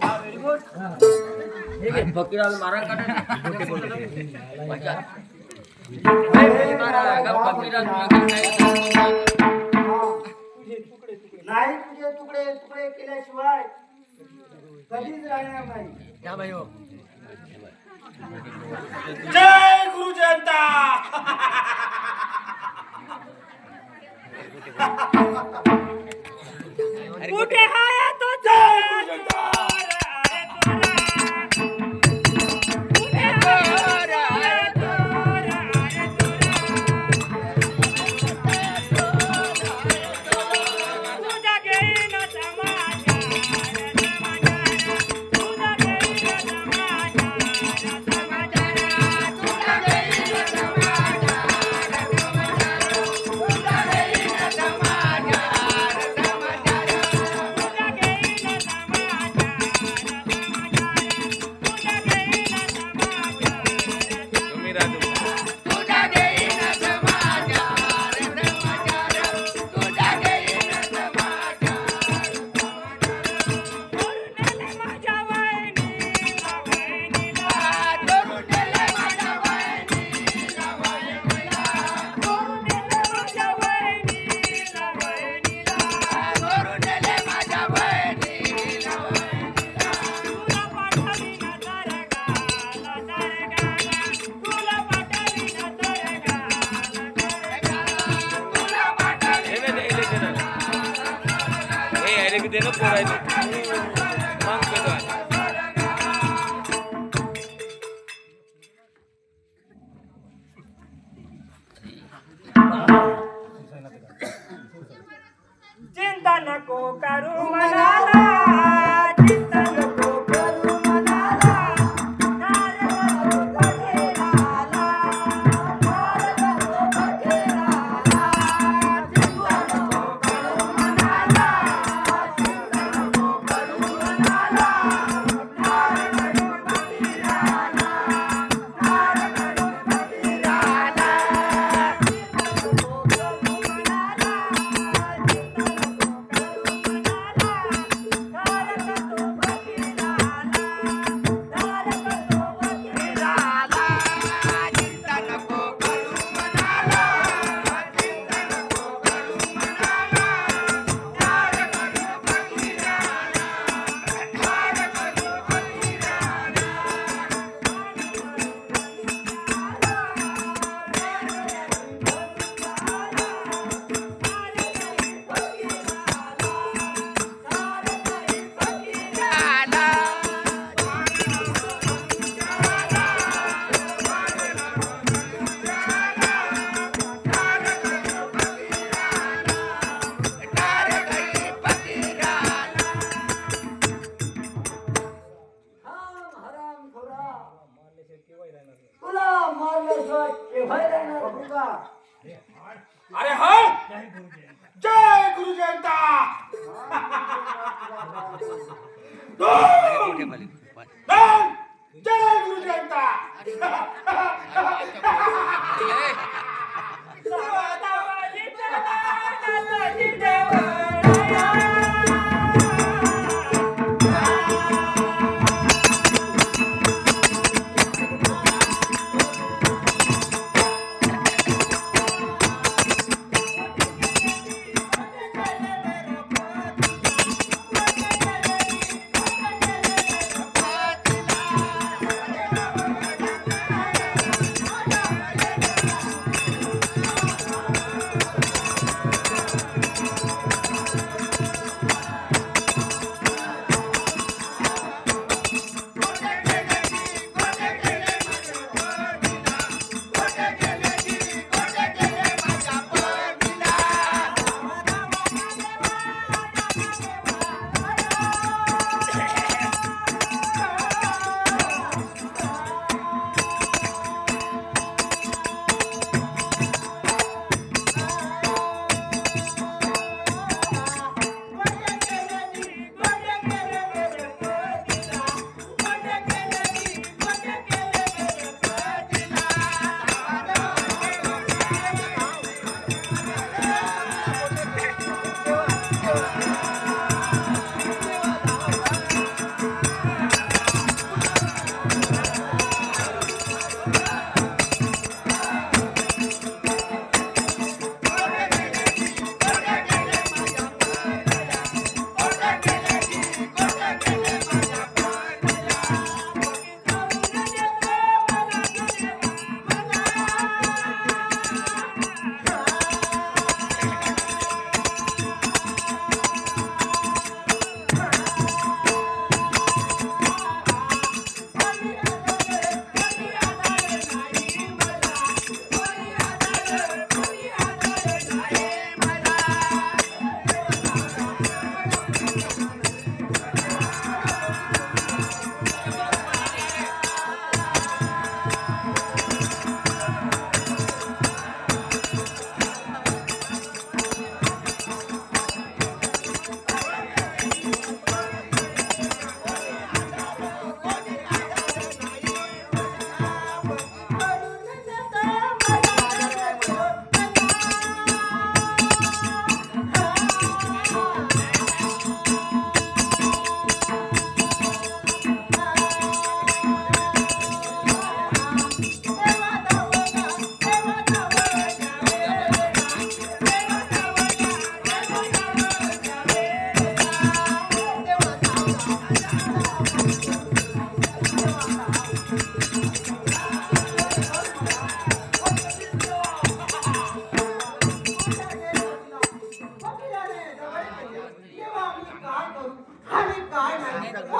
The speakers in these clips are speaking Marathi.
Very good. फकीराला मारा काढा नाही तुझे तुकडे तुकडे केल्याशिवाय कधीच राहणार नाही. या भाई हो. जय गुरु जयंता. कुठे हाय तो जय गुरु जयंता. चिंता नको करू मनाला, चिंता नको करू मनाला, नारळ फकीराला, नारळ फकीराला, चिंता नको करू मनाला, चिंता नको करू मनाला, नारळ फकीराला, नारळ फकीराला, चिंता नको करू मनाला. तुला मारल्याशिवाय केव्हाही राहणार तुला. अरे हाय जय गुरु जयंता. जय गुरु जयंता.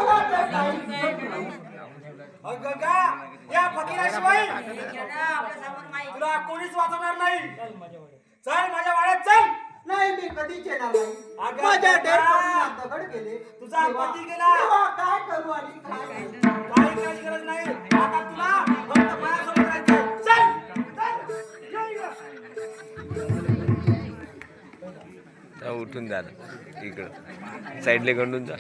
मला तर काही दिसत नाही. अगं का या फकीराशिवाय तुला कोणीच वाचवणार नाही. चल माझ्या वाड्यात चल. नाही मी कधीच येणार नाही. अगं, माझ्या अगं. डेपोटीला दगड गेले. तुझा तेव्हा- पती गेला. तेव्हा काय करू आणि काय नाही. काही करायची गरज नाही. आता तुला फक्त माझ्यासोबत राहायचंय. चल चल ये इकडं. उठून जा इकडं साईडले गंडून जा